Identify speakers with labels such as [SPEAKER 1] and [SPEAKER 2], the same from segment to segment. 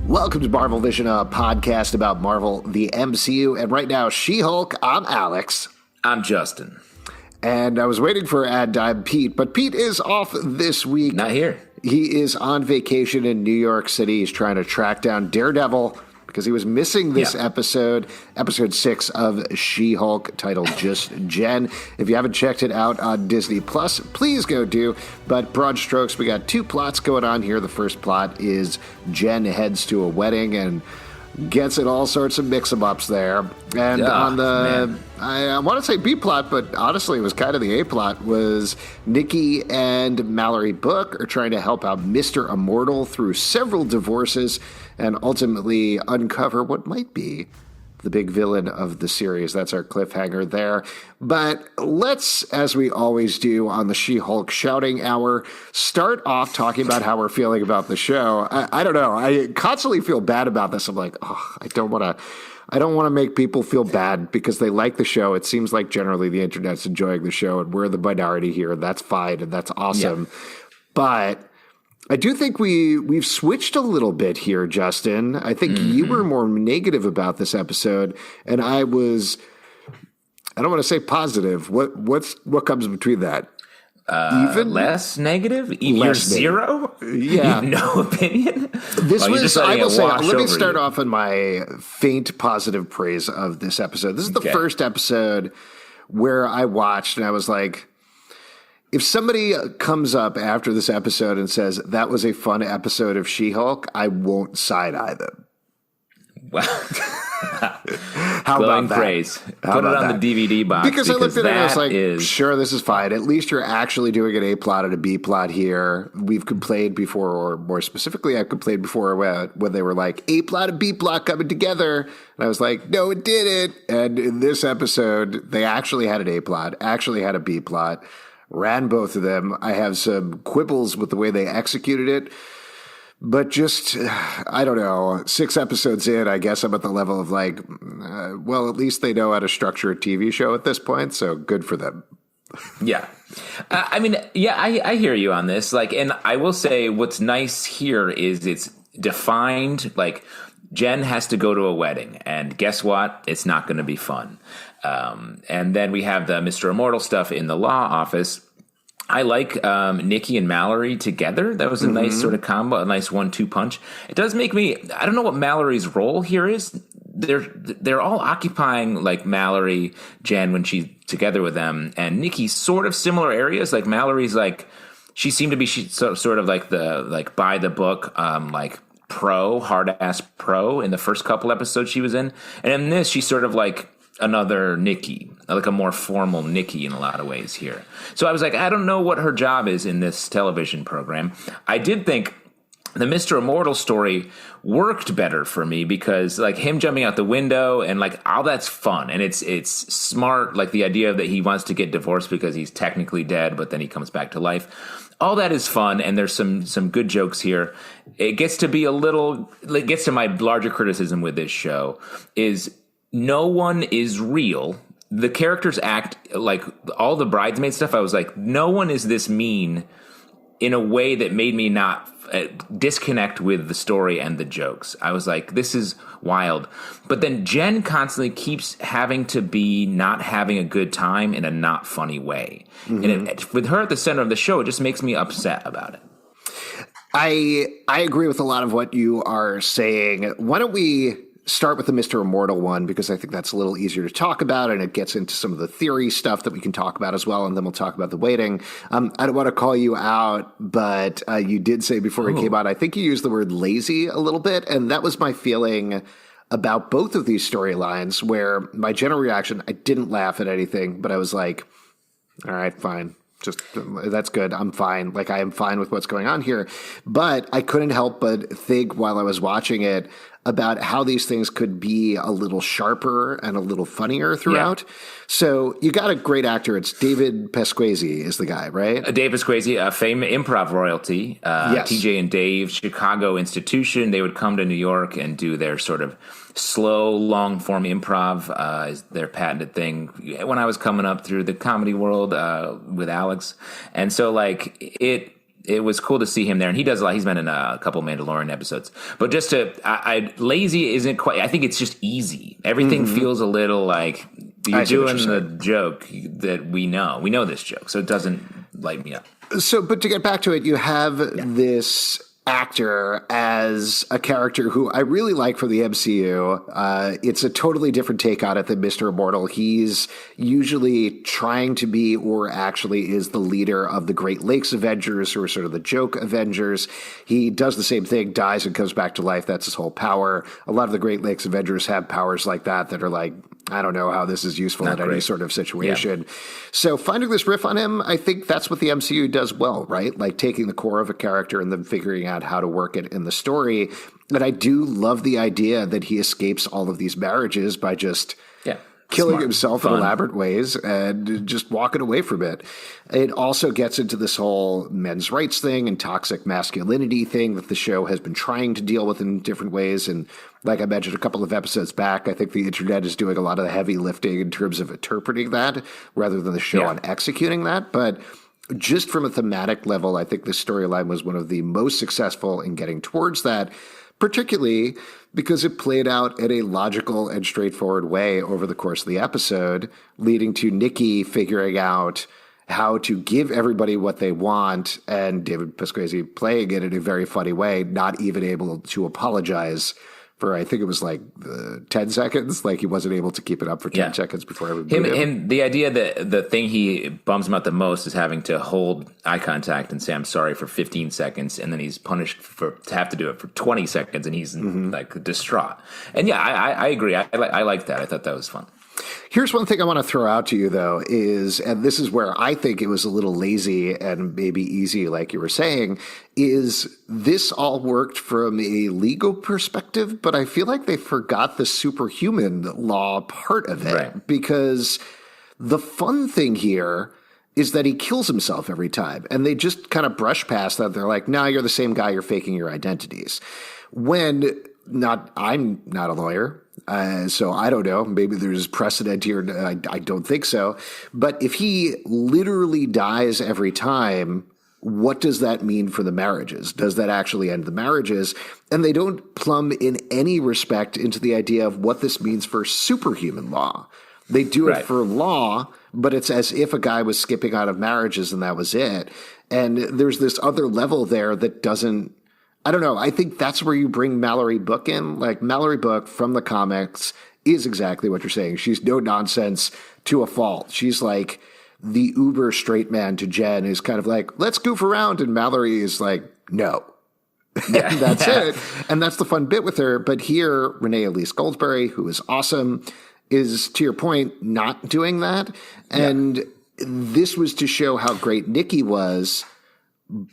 [SPEAKER 1] Welcome to Marvel Vision, a podcast about Marvel, the MCU, and right now, She-Hulk. I'm Alex.
[SPEAKER 2] I'm Justin.
[SPEAKER 1] And I was waiting for Ad Dime Pete, but Pete is off this week.
[SPEAKER 2] Not here.
[SPEAKER 1] He is on vacation in New York City. He's trying to track down Daredevil because he was missing this episode 6 of She-Hulk, titled Just Jen. If you haven't checked it out on Disney Plus, please go do. But broad strokes, we got two plots going on here. The first plot is Jen heads to a wedding and gets in all sorts of mix-em-ups there. And on the, I want to say B plot, but honestly it was kind of the A plot, was Nikki and Mallory Book are trying to help out Mr. Immortal through several divorces and ultimately uncover what might be the big villain of the series. That's our cliffhanger there. But let's, as we always do on the She-Hulk Shouting Hour, start off talking about how we're feeling about the show. I don't know. I constantly feel bad about this. I'm like, I don't want to make people feel bad because they like the show. It seems like generally the internet's enjoying the show and we're the minority here. And that's fine and that's awesome. Yeah. But I do think we've switched a little bit here, Justin. I think you were more negative about this episode, and I don't want to say positive. What comes between that?
[SPEAKER 2] Even less negative? You're zero?
[SPEAKER 1] Yeah.
[SPEAKER 2] You have no opinion?
[SPEAKER 1] This was, I will say, let me start off on my faint positive praise of this episode. This is the first episode where I watched and I was like, if somebody comes up after this episode and says, that was a fun episode of She-Hulk, I won't side-eye them.
[SPEAKER 2] Wow.
[SPEAKER 1] How
[SPEAKER 2] glowing
[SPEAKER 1] about that?
[SPEAKER 2] Praise. Put it on the DVD box.
[SPEAKER 1] Because I looked at it and I was like, sure, this is fine. At least you're actually doing an A plot and a B plot here. We've complained before, or more specifically, I've complained before when they were like, A plot and B plot coming together. And I was like, no, it didn't. And in this episode, they actually had an A plot, actually had a B plot. Ran both of them. I have some quibbles with the way they executed it, but just, I don't know, 6 episodes in, I guess I'm at the level of like, well, at least they know how to structure a TV show at this point, so good for them.
[SPEAKER 2] Yeah. I hear you on this. Like, and I will say what's nice here is it's defined, like, Jen has to go to a wedding, and guess what? It's not going to be fun. And then we have the Mr. Immortal stuff in the law office. I like Nikki and Mallory together. That was a nice sort of combo, a nice 1-2 punch. It does make me, I don't know what Mallory's role here is. They're all occupying, like, Mallory, Jen, when she's together with them, and Nikki's sort of similar areas. Like, Mallory's like, she seemed to be sort of like the, like, by the book, like, hard-ass pro in the first couple episodes she was in. And in this, she's sort of like another Nikki, like a more formal Nikki in a lot of ways here. So I was like, I don't know what her job is in this television program. I did think the Mr. Immortal story worked better for me because, like, him jumping out the window and, like, all that's fun. And it's smart, like the idea that he wants to get divorced because he's technically dead, but then he comes back to life. All that is fun, and there's some good jokes here. It gets to be it gets to my larger criticism with this show, is no one is real. The characters act like all the bridesmaid stuff. I was like, no one is this mean in a way that made me not disconnect with the story and the jokes. I was like, this is wild. But then Jen constantly keeps having to be not having a good time in a not funny way. And with her at the center of the show, it just makes me upset about it.
[SPEAKER 1] I agree with a lot of what you are saying. Why don't we start with the Mr. Immortal one, because I think that's a little easier to talk about, and it gets into some of the theory stuff that we can talk about as well, and then we'll talk about the waiting. I don't want to call you out, but you did say before it came out, I think you used the word lazy a little bit, and that was my feeling about both of these storylines, where my general reaction, I didn't laugh at anything, but I was like, all right, fine. Just, that's good. I'm fine. Like, I am fine with what's going on here. But I couldn't help but think while I was watching it about how these things could be a little sharper and a little funnier throughout. Yeah. So you got a great actor. It's David Pasquesi is the guy, right?
[SPEAKER 2] Dave Pasquesi, a famous improv royalty. Yes. TJ and Dave, Chicago institution. They would come to New York and do their sort of slow, long-form improv is their patented thing. When I was coming up through the comedy world with Alex. And so, like, it was cool to see him there, and he does a lot. He's been in a couple Mandalorian episodes, but just lazy isn't quite. I think it's just easy. Everything feels a little like you're doing the joke that we know. We know this joke, so it doesn't light me up.
[SPEAKER 1] So, but to get back to it, you have this actor as a character who I really like for the MCU. It's a totally different take on it than Mr. Immortal. He's usually trying to be, or actually is, the leader of the Great Lakes Avengers, who are sort of the joke Avengers. He does the same thing, dies and comes back to life. That's his whole power. A lot of the Great Lakes Avengers have powers like that are like, I don't know how this is useful in any sort of situation. Yeah. So finding this riff on him, I think that's what the MCU does well, right? Like taking the core of a character and then figuring out how to work it in the story. And I do love the idea that he escapes all of these marriages by just killing himself in elaborate ways and just walking away from it. It also gets into this whole men's rights thing and toxic masculinity thing that the show has been trying to deal with in different ways. And like I mentioned a couple of episodes back, I think the internet is doing a lot of the heavy lifting in terms of interpreting that rather than the show on executing that. But just from a thematic level, I think this storyline was one of the most successful in getting towards that, particularly because it played out in a logical and straightforward way over the course of the episode, leading to Nikki figuring out how to give everybody what they want, and David Pasquesi playing it in a very funny way, not even able to apologize for, I think it was like 10 seconds. Like he wasn't able to keep it up for 10 seconds before everybody.
[SPEAKER 2] Him, the idea that the thing he bums him out the most is having to hold eye contact and say, I'm sorry, for 15 seconds. And then he's punished to have to do it for 20 seconds. And he's like distraught. And I agree. I like that. I thought that was fun.
[SPEAKER 1] Here's one thing I want to throw out to you, though, is, and this is where I think it was a little lazy and maybe easy, like you were saying, is this all worked from a legal perspective, but I feel like they forgot the superhuman law part of it, because the fun thing here is that he kills himself every time, and they just kind of brush past that. They're like, no, you're the same guy, you're faking your identities. I'm not a lawyer, so I don't know. Maybe there's precedent here. I don't think so. But if he literally dies every time, what does that mean for the marriages? Does that actually end the marriages? And they don't plumb in any respect into the idea of what this means for superhuman law. They do it for law, but it's as if a guy was skipping out of marriages and that was it. And there's this other level there that doesn't, I don't know. I think that's where you bring Mallory Book in. Like, Mallory Book from the comics is exactly what you're saying. She's no nonsense to a fault. She's like the uber straight man to Jen, who's kind of like, let's goof around. And Mallory is like, no. And that's it. And that's the fun bit with her. But here, Renee Elise Goldsberry, who is awesome, is, to your point, not doing that. And this was to show how great Nikki was.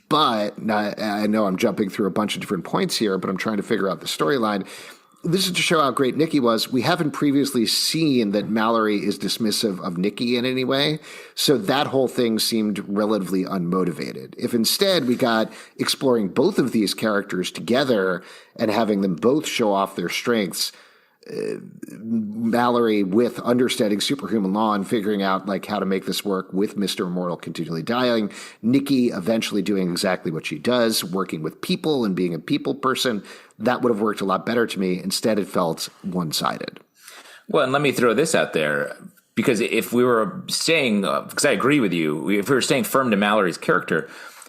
[SPEAKER 1] But I know I'm jumping through a bunch of different points here, but I'm trying to figure out the storyline. This is to show how great Nikki was. We haven't previously seen that Mallory is dismissive of Nikki in any way, so that whole thing seemed relatively unmotivated. If instead we got exploring both of these characters together and having them both show off their strengths, Mallory with understanding superhuman law and figuring out like how to make this work with Mr. Immortal continually dying, Nikki eventually doing exactly what she does, working with people and being a people person, that would have worked a lot better to me. Instead, it felt one-sided.
[SPEAKER 2] Well, and let me throw this out there, because if we were staying, because I agree with you, if we were staying firm to Mallory's character,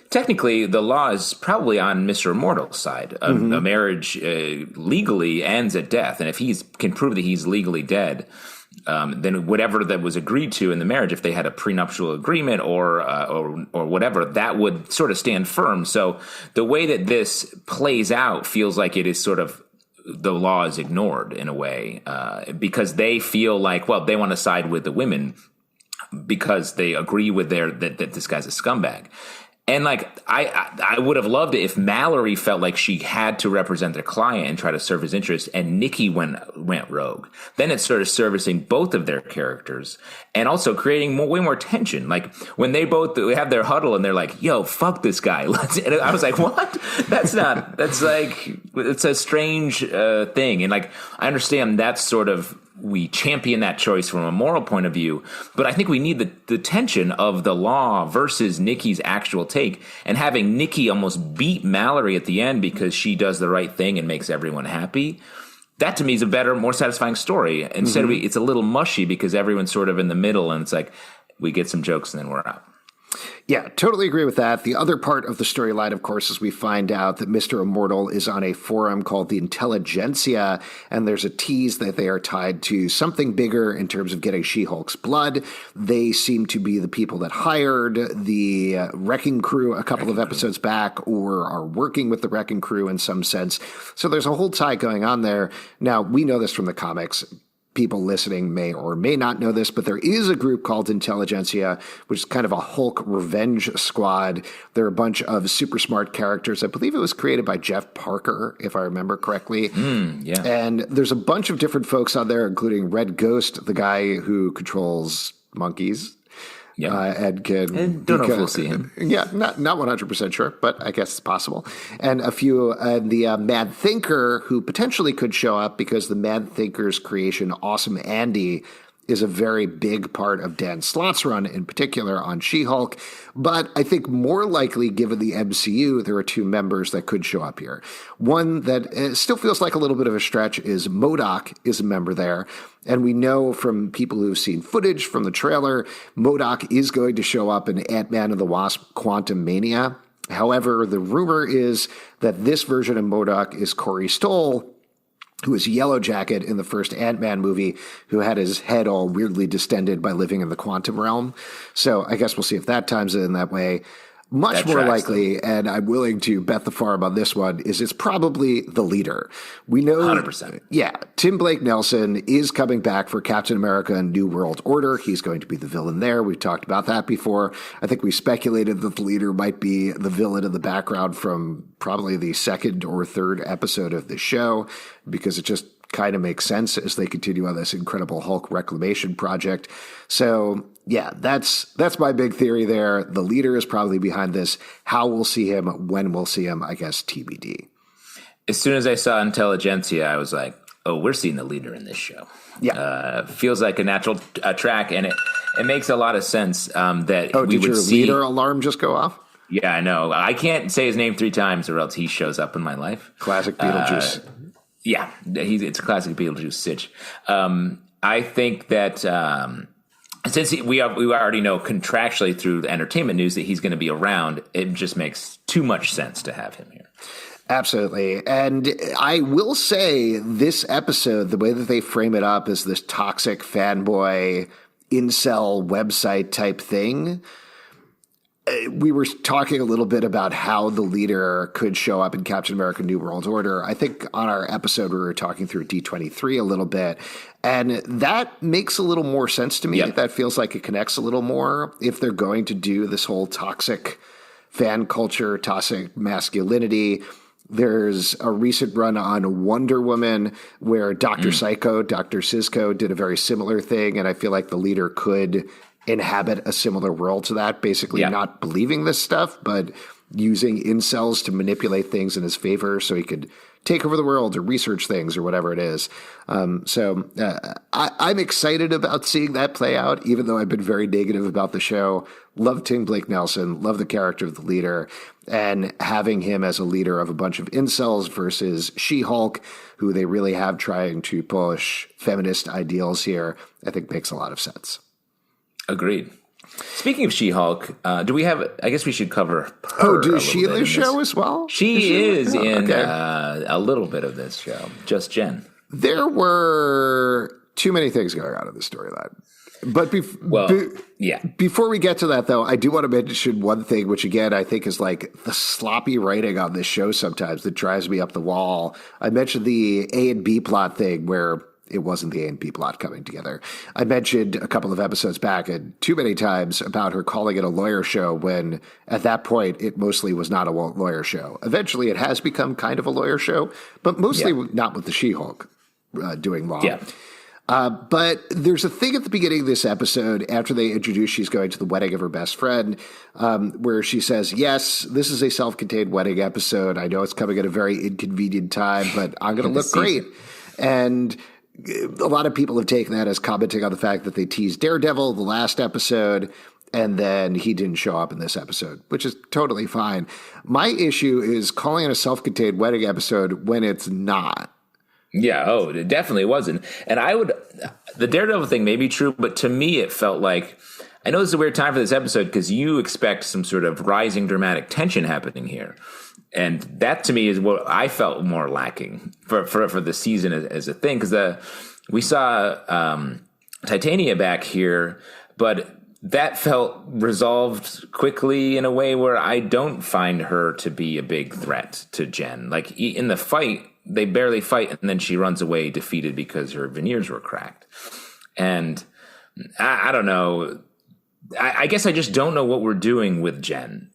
[SPEAKER 2] technically, the law is probably on Mr. Immortal's side. A marriage legally ends at death, and if he can prove that he's legally dead, then whatever that was agreed to in the marriage, if they had a prenuptial agreement or whatever, that would sort of stand firm. So the way that this plays out feels like it is sort of the law is ignored in a way, because they feel like, well, they want to side with the women because they agree with that this guy's a scumbag. And like, I would have loved it if Mallory felt like she had to represent their client and try to serve his interests, and Nikki went rogue. Then it's sort of servicing both of their characters and also creating way more tension. Like when they both have their huddle and they're like, yo, fuck this guy. And I was like, what? That's like, it's a strange thing. And like, I understand that's sort of we champion that choice from a moral point of view, but I think we need the tension of the law versus Nikki's actual take, and having Nikki almost beat Mallory at the end because she does the right thing and makes everyone happy. That to me is a better, more satisfying story. Instead of it's a little mushy because everyone's sort of in the middle, and it's like we get some jokes and then we're out.
[SPEAKER 1] Yeah, totally agree with that. The other part of the storyline, of course, is we find out that Mr. Immortal is on a forum called the Intelligentsia, and there's a tease that they are tied to something bigger in terms of getting She-Hulk's blood. They seem to be the people that hired the Wrecking Crew a couple of episodes back, or are working with the Wrecking Crew in some sense. So there's a whole tie going on there. Now, we know this from the comics. People listening may or may not know this, but there is a group called Intelligentsia, which is kind of a Hulk revenge squad. They're a bunch of super smart characters. I believe it was created by Jeff Parker, if I remember correctly.
[SPEAKER 2] Yeah.
[SPEAKER 1] And there's a bunch of different folks on there, including Red Ghost, the guy who controls monkeys.
[SPEAKER 2] Yeah,
[SPEAKER 1] and
[SPEAKER 2] don't know if we'll see him.
[SPEAKER 1] Yeah, not 100% sure, but I guess it's possible. And a few, the Mad Thinker, who potentially could show up because the Mad Thinker's creation, Awesome Andy, is a very big part of Dan Slott's run, in particular on She-Hulk. But I think more likely, given the MCU, there are two members that could show up here. One that still feels like a little bit of a stretch is MODOK is a member there. And we know from people who've seen footage from the trailer, MODOK is going to show up in Ant-Man and the Wasp: Quantumania. However, the rumor is that this version of MODOK is Corey Stoll, who was Yellow Jacket in the first Ant-Man movie, who had his head all weirdly distended by living in the quantum realm. So I guess we'll see if that times it in that way. Much
[SPEAKER 2] that
[SPEAKER 1] more
[SPEAKER 2] tracks,
[SPEAKER 1] likely, though. And I'm willing to bet the farm on this one, is it's probably the leader. We know,
[SPEAKER 2] 100%.
[SPEAKER 1] Yeah, Tim Blake Nelson is coming back for Captain America and New World Order. He's going to be the villain there. We've talked about that before. I think we speculated that the leader might be the villain in the background from probably the second or third episode of the show, because it just kind of makes sense as they continue on this Incredible Hulk reclamation project. So yeah, that's my big theory there. The leader is probably behind this. How we'll see him, when we'll see him, I guess TBD.
[SPEAKER 2] As soon as I saw Intelligentsia, I was like, oh, we're seeing the leader in this show.
[SPEAKER 1] Yeah.
[SPEAKER 2] Feels like a natural track, and it makes a lot of sense that we would see.
[SPEAKER 1] Did your leader alarm just go off?
[SPEAKER 2] Yeah, I know. I can't say his name 3 times or else he shows up in my life.
[SPEAKER 1] Classic Beetlejuice.
[SPEAKER 2] Yeah, it's a classic Beetlejuice sitch. I think that since we already know contractually through the entertainment news that he's going to be around, it just makes too much sense to have him here.
[SPEAKER 1] Absolutely. And I will say this episode, the way that they frame it up as this toxic fanboy incel website type thing, we were talking a little bit about how the leader could show up in Captain America: New World Order. I think on our episode we were talking through D23 a little bit, and that makes a little more sense to me.
[SPEAKER 2] Yep.
[SPEAKER 1] That feels like it connects a little more if they're going to do this whole toxic fan culture, toxic masculinity. There's a recent run on Wonder Woman where Dr. Psycho, Dr. Sisko did a very similar thing, and I feel like the leader could inhabit a similar world to that, basically not believing this stuff, but using incels to manipulate things in his favor so he could take over the world or research things or whatever it is. So I'm excited about seeing that play out, even though I've been very negative about the show. Love Tim Blake Nelson, love the character of the leader, and having him as a leader of a bunch of incels versus She-Hulk, who they really have trying to push feminist ideals here, I think makes a lot of sense.
[SPEAKER 2] Agreed. Speaking of She-Hulk, do we have? I guess we should cover her.
[SPEAKER 1] Oh, is she in this show as well?
[SPEAKER 2] She is in a little bit of this show. Just Jen.
[SPEAKER 1] There were too many things going on in the storyline. But before we get to that, though, I do want to mention one thing, which, again, I think is like the sloppy writing on this show sometimes that drives me up the wall. I mentioned the A and B plot thing where it wasn't the A and B plot coming together. I mentioned a couple of episodes back and too many times about her calling it a lawyer show when at that point it mostly was not a lawyer show. Eventually it has become kind of a lawyer show, but mostly not with the She-Hulk doing law.
[SPEAKER 2] Yeah.
[SPEAKER 1] But there's a thing at the beginning of this episode after they introduce she's going to the wedding of her best friend where she says, yes, this is a self-contained wedding episode. I know it's coming at a very inconvenient time, but I'm going to look great. And a lot of people have taken that as commenting on the fact that they teased Daredevil the last episode, and then he didn't show up in this episode, which is totally fine. My issue is calling it a self-contained wedding episode when it's not.
[SPEAKER 2] Yeah, it definitely wasn't. And the Daredevil thing may be true, but to me it felt like, I know this is a weird time for this episode because you expect some sort of rising dramatic tension happening here. And that to me is what I felt more lacking for the season as a thing. Because we saw Titania back here, but that felt resolved quickly in a way where I don't find her to be a big threat to Jen. Like in the fight, they barely fight, and then she runs away defeated because her veneers were cracked. And I don't know. I guess I just don't know what we're doing with Jen.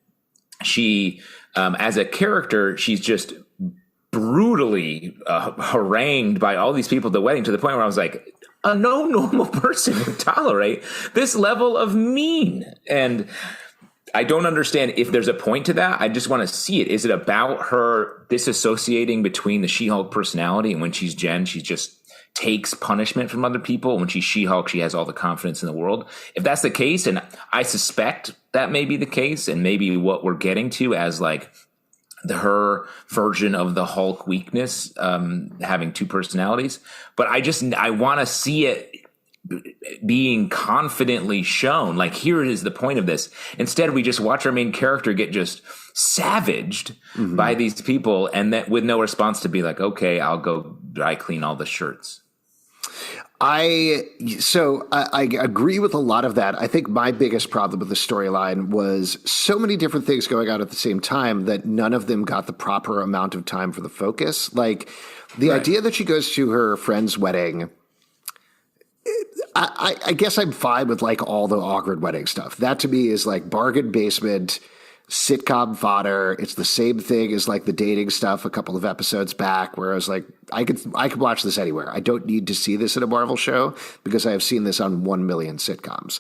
[SPEAKER 2] She, as a character, she's just brutally harangued by all these people at the wedding to the point where I was like, no normal person would tolerate this level of mean. And I don't understand if there's a point to that. I just want to see it. Is it about her disassociating between the She-Hulk personality, and when she's Jen, she just takes punishment from other people? When she's She-Hulk, she has all the confidence in the world. If that's the case, and I suspect that may be the case, and maybe what we're getting to as like her version of the Hulk weakness, having two personalities. But I want to see it being confidently shown. Like, here is the point of this. Instead, we just watch our main character get just savaged by these people, and that with no response to be like, okay, I'll go dry clean all the shirts.
[SPEAKER 1] I agree with a lot of that. I think my biggest problem with the storyline was so many different things going on at the same time that none of them got the proper amount of time for the focus. Like the idea that she goes to her friend's wedding, I guess I'm fine with like all the awkward wedding stuff. That to me is like bargain basement sitcom fodder. It's the same thing as like the dating stuff a couple of episodes back, where I was like, I could watch this anywhere. I don't need to see this in a Marvel show because I have seen this on 1 million sitcoms.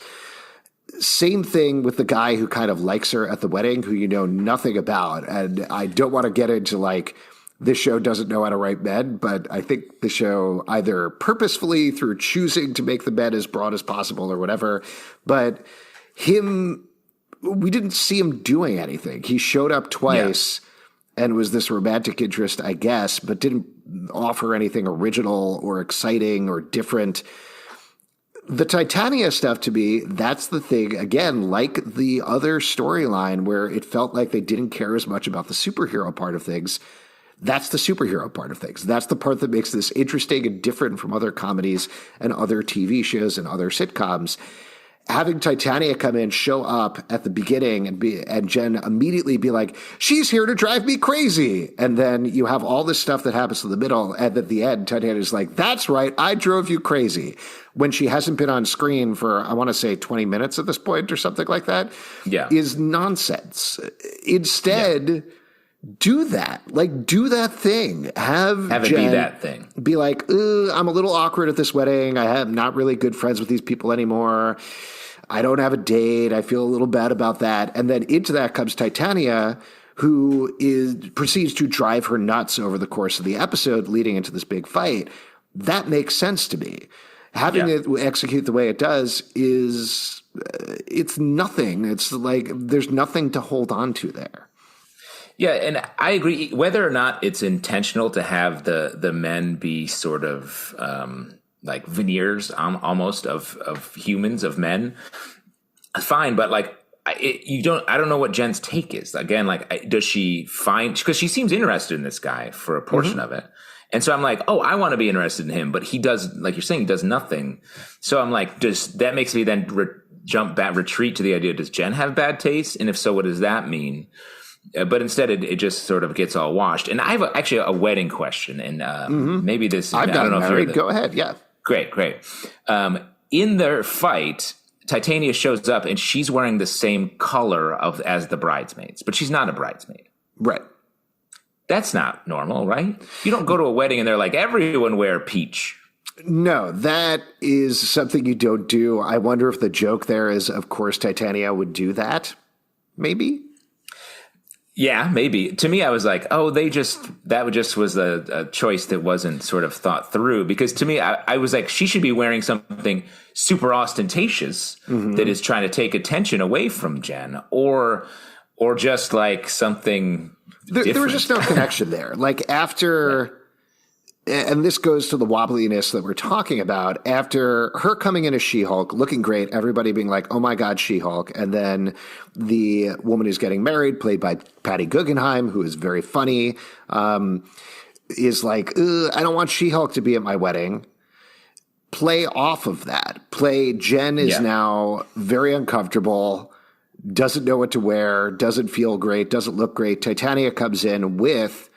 [SPEAKER 1] Same thing with the guy who kind of likes her at the wedding, who you know nothing about. And I don't want to get into like, this show doesn't know how to write men, but I think the show either purposefully through choosing to make the men as broad as possible or whatever, but we didn't see him doing anything. He showed up twice and was this romantic interest, I guess, but didn't offer anything original or exciting or different. The Titania stuff, to me, that's the thing, again, like the other storyline where it felt like they didn't care as much about the superhero part of things. That's the superhero part of things. That's the part that makes this interesting and different from other comedies and other TV shows and other sitcoms. Having Titania come in, show up at the beginning and Jen immediately be like, she's here to drive me crazy. And then you have all this stuff that happens in the middle. And at the end, Titania's like, that's right, I drove you crazy. When she hasn't been on screen for, I want to say 20 minutes at this point or something like that, is nonsense. Instead, do that. Like, do that thing. Have
[SPEAKER 2] it
[SPEAKER 1] Jen
[SPEAKER 2] be that thing.
[SPEAKER 1] Be like, I'm a little awkward at this wedding. I am not really good friends with these people anymore. I don't have a date. I feel a little bad about that. And then into that comes Titania, who proceeds to drive her nuts over the course of the episode, leading into this big fight. That makes sense to me. Having it execute the way it does it's nothing. It's like there's nothing to hold on to there.
[SPEAKER 2] Yeah, and I agree. Whether or not it's intentional to have the men be sort of like veneers almost of humans, of men, fine. But like, I don't know what Jen's take is. Again, like, does she find, because she seems interested in this guy for a portion of it. And so I'm like, oh, I want to be interested in him, but he does, like you're saying, he does nothing. So I'm like, that makes me then retreat to the idea, does Jen have bad taste? And if so, what does that mean? But instead, it just sort of gets all washed. And I have actually a wedding question, and maybe this.
[SPEAKER 1] I've got married. Go ahead. Yeah.
[SPEAKER 2] Great. In their fight, Titania shows up, and she's wearing the same color as the bridesmaids, but she's not a bridesmaid.
[SPEAKER 1] Right.
[SPEAKER 2] That's not normal, right? You don't go to a wedding and they're like, everyone wear peach.
[SPEAKER 1] No, that is something you don't do. I wonder if the joke there is, of course, Titania would do that. Maybe.
[SPEAKER 2] Yeah, maybe. To me, I was like, oh, that was a choice that wasn't sort of thought through. Because to me, I was like, she should be wearing something super ostentatious that is trying to take attention away from Jen, or just like something.
[SPEAKER 1] There was just no connection there. Like after. And this goes to the wobbliness that we're talking about. After her coming in as She-Hulk, looking great, everybody being like, oh my God, She-Hulk. And then the woman who's getting married, played by Patty Guggenheim, who is very funny, is like, I don't want She-Hulk to be at my wedding. Play off of that. Jen is now very uncomfortable, doesn't know what to wear, doesn't feel great, doesn't look great. Titania comes in with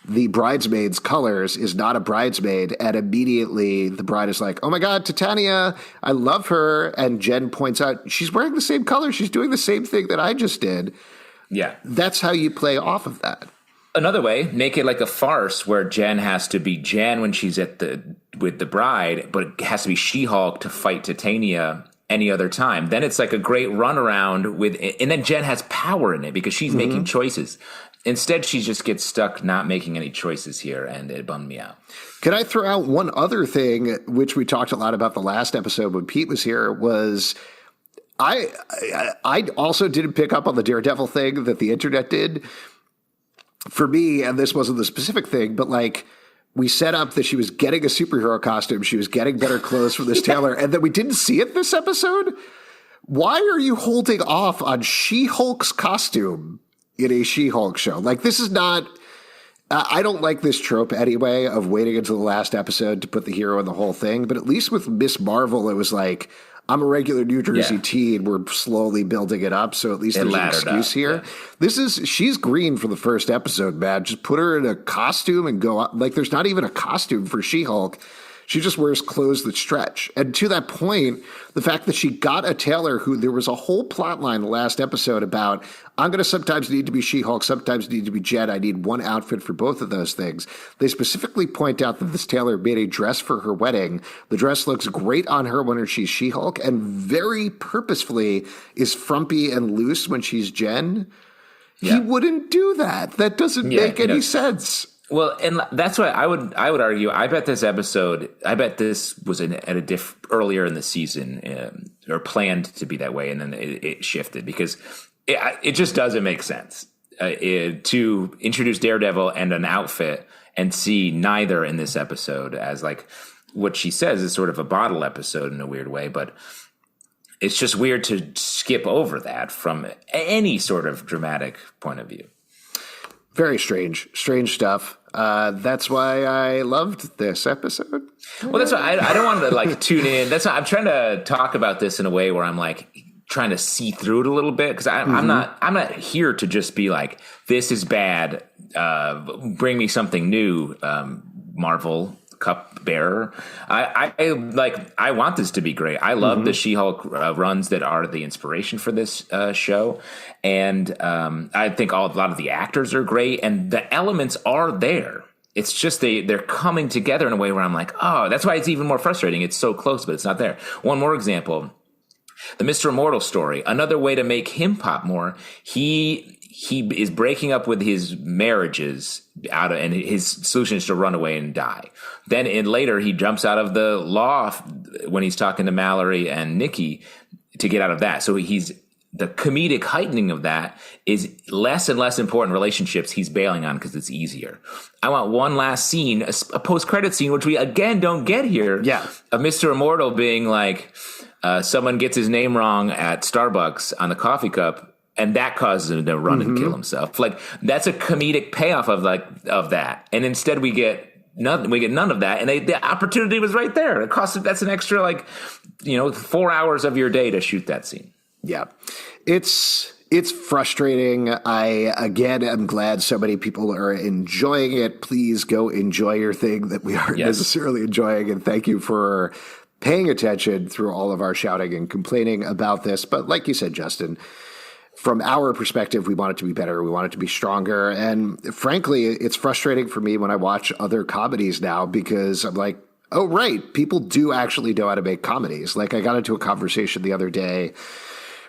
[SPEAKER 1] the bridesmaid's colors, is not a bridesmaid, and immediately the bride is like, oh my God, Titania, I love her. And Jen points out, she's wearing the same color. She's doing the same thing that I just did.
[SPEAKER 2] Yeah.
[SPEAKER 1] That's how you play off of that.
[SPEAKER 2] Another way, make it like a farce where Jen has to be Jen when she's with the bride, but it has to be She-Hulk to fight Titania any other time. Then it's like a great runaround and then Jen has power in it because she's making choices. Instead, she just gets stuck not making any choices here, and it bummed me out.
[SPEAKER 1] Can I throw out one other thing, which we talked a lot about the last episode when Pete was here, was I also didn't pick up on the Daredevil thing that the internet did. For me, and this wasn't the specific thing, but like we set up that she was getting a superhero costume, she was getting better clothes from this tailor, and that we didn't see it this episode. Why are you holding off on She-Hulk's costume in a She-Hulk show? Like, this is not, I don't like this trope anyway of waiting until the last episode to put the hero in the whole thing. But at least with Miss Marvel, it was like, I'm a regular New Jersey teen. We're slowly building it up. So at least there's an excuse here. Yeah. She's green for the first episode, man. Just put her in a costume and go out. Like, there's not even a costume for She-Hulk. She just wears clothes that stretch. And to that point, the fact that she got a tailor who there was a whole plot line the last episode about, I'm going to sometimes need to be She-Hulk, sometimes need to be Jen. I need one outfit for both of those things. They specifically point out that this tailor made a dress for her wedding. The dress looks great on her when she's She-Hulk and very purposefully is frumpy and loose when she's Jen. Yeah. He wouldn't do that. That doesn't make any sense.
[SPEAKER 2] Well, and that's why I would argue. I bet this was earlier in the season or planned to be that way, and then it shifted because it just doesn't make sense to introduce Daredevil and an outfit and see neither in this episode as like what she says is sort of a bottle episode in a weird way, but it's just weird to skip over that from any sort of dramatic point of view.
[SPEAKER 1] Very strange stuff. That's why I loved this episode.
[SPEAKER 2] Well, that's why I don't want to like tune in. That's why I'm trying to talk about this in a way where I'm like trying to see through it a little bit because I'm not here to just be like, this is bad. Bring me something new, Marvel cup bearer. I want this to be great. I love the She-Hulk runs that are the inspiration for this show, and I think a lot of the actors are great, and the elements are there. It's just they're coming together in a way where I'm like, oh, that's why it's even more frustrating. It's so close, but it's not there. One more example. The Mr. Immortal story, another way to make him pop more. He is breaking up with his marriages and his solution is to run away and die. Then later he jumps out of the loft when he's talking to Mallory and Nikki to get out of that. So the comedic heightening of that is less and less important relationships he's bailing on because it's easier. I want one last scene, a post-credit scene, which we again don't get here. Yeah. Of Mr. Immortal being like, someone gets his name wrong at Starbucks on the coffee cup, and that causes him to run and kill himself. Like, that's a comedic payoff of that. And instead we get none of that. And the opportunity was right there. That's an extra 4 hours of your day to shoot that scene.
[SPEAKER 1] Yeah. It's frustrating. I, again, am glad so many people are enjoying it. Please go enjoy your thing that we aren't necessarily enjoying. And thank you for paying attention through all of our shouting and complaining about this. But like you said, Justin, from our perspective, we want it to be better. We want it to be stronger. And frankly, it's frustrating for me when I watch other comedies now because I'm like, oh, right, people do actually know how to make comedies. Like, I got into a conversation the other day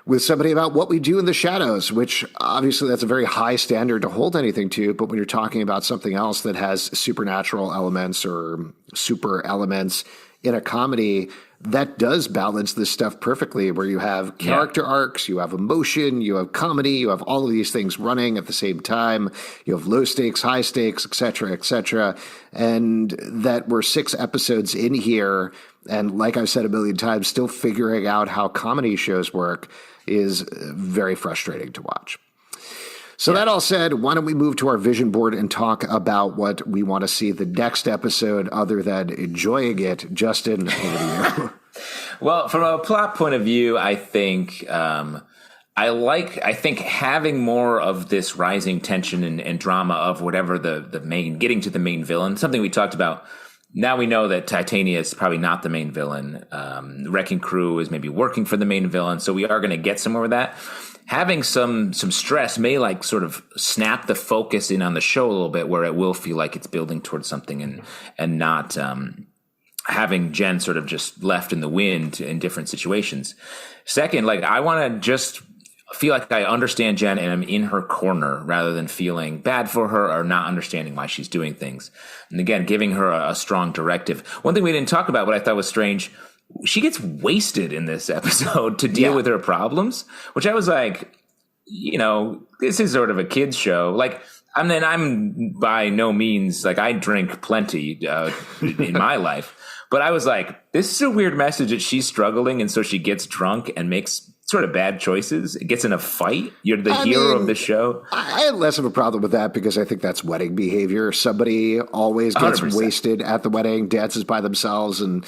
[SPEAKER 1] with somebody about what we do in the shadows, which obviously that's a very high standard to hold anything to. But when you're talking about something else that has supernatural elements or super elements in a comedy, that does balance this stuff perfectly, where you have character arcs, you have emotion, you have comedy, you have all of these things running at the same time. You have low stakes, high stakes, et cetera, and that we're 6 episodes in here. And like I've said a million times, still figuring out how comedy shows work is very frustrating to watch. So that all said, why don't we move to our vision board and talk about what we want to see the next episode other than enjoying it? Justin, over to you.
[SPEAKER 2] Well, from a plot point of view, I think I think having more of this rising tension and drama of whatever the main, getting to the main villain, something we talked about. Now we know that Titania is probably not the main villain. The Wrecking Crew is maybe working for the main villain, so we are going to get somewhere with that. Having some stress may like sort of snap the focus in on the show a little bit, where it will feel like it's building towards something and not having Jen sort of just left in the wind in different situations. Second, like I want to just feel like I understand Jen and I'm in her corner rather than feeling bad for her or not understanding why she's doing things. And again, giving her a strong directive. One thing we didn't talk about, what I thought was strange, she gets wasted in this episode to deal with her problems, which I was like, this is sort of a kid's show. Like, I'm by no means, like, I drink plenty in my life. But I was like, this is a weird message that she's struggling, and so she gets drunk and makes sort of bad choices. It gets in a fight. You're the hero of the show.
[SPEAKER 1] I had less of a problem with that because I think that's wedding behavior. Somebody always gets 100%. Wasted at the wedding, dances by themselves, and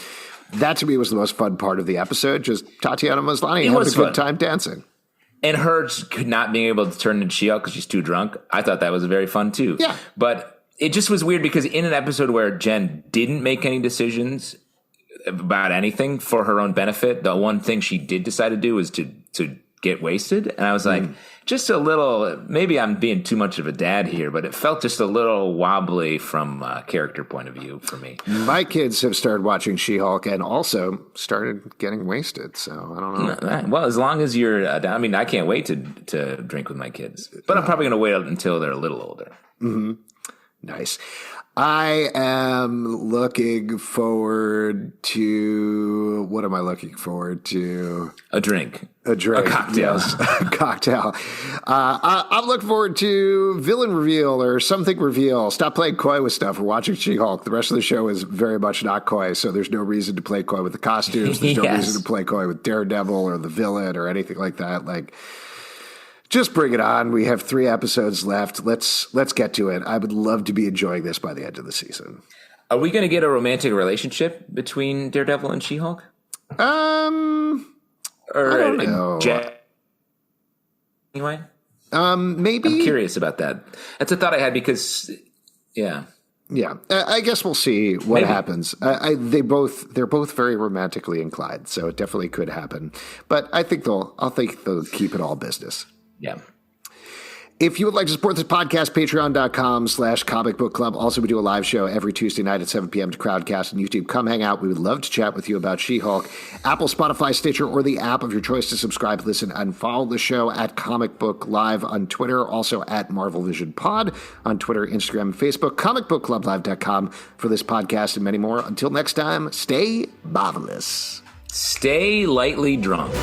[SPEAKER 1] that to me was the most fun part of the episode. Just Tatiana Maslany having a good time dancing.
[SPEAKER 2] And her not being able to turn into She-Hulk because she's too drunk. I thought that was very fun too. Yeah. But it just was weird because in an episode where Jen didn't make any decisions about anything for her own benefit, the one thing she did decide to do was to get wasted. And I was like, just a little, maybe I'm being too much of a dad here, but it felt just a little wobbly from a character point of view for me.
[SPEAKER 1] My kids have started watching She-Hulk and also started getting wasted. So I don't know.
[SPEAKER 2] Well, as long as you're, I can't wait to drink with my kids, but I'm probably going to wait until they're a little older.
[SPEAKER 1] Mm-hmm. Nice. I am looking forward to, what am I looking forward to?
[SPEAKER 2] A drink.
[SPEAKER 1] A cocktail. Yes, a cocktail. I'm looking forward to villain reveal or something reveal. Stop playing coy with stuff. We're watching She-Hulk. The rest of the show is very much not coy, so there's no reason to play coy with the costumes. There's no reason to play coy with Daredevil or the villain or anything like that. Like, just bring it on. We have 3 episodes left. Let's get to it. I would love to be enjoying this by the end of the season.
[SPEAKER 2] Are we going to get a romantic relationship between Daredevil and She-Hulk?
[SPEAKER 1] I don't know.
[SPEAKER 2] Anyway?
[SPEAKER 1] Maybe.
[SPEAKER 2] I'm curious about that. That's a thought I had because,
[SPEAKER 1] Yeah, I guess we'll see what happens. They're both very romantically inclined, so it definitely could happen. But I think they'll keep it all business.
[SPEAKER 2] Yeah.
[SPEAKER 1] If you would like to support this podcast, patreon.com/Comic Book Club. Also, we do a live show every Tuesday night at 7 p.m. to Crowdcast on YouTube. Come hang out. We would love to chat with you about She-Hulk. Apple, Spotify, Stitcher, or the app of your choice to subscribe, listen, and follow the show at Comic Book Live on Twitter. Also at Marvel Vision Pod on Twitter, Instagram, and Facebook. ComicBookClubLive.com for this podcast and many more. Until next time, stay marvelous.
[SPEAKER 2] Stay lightly drunk.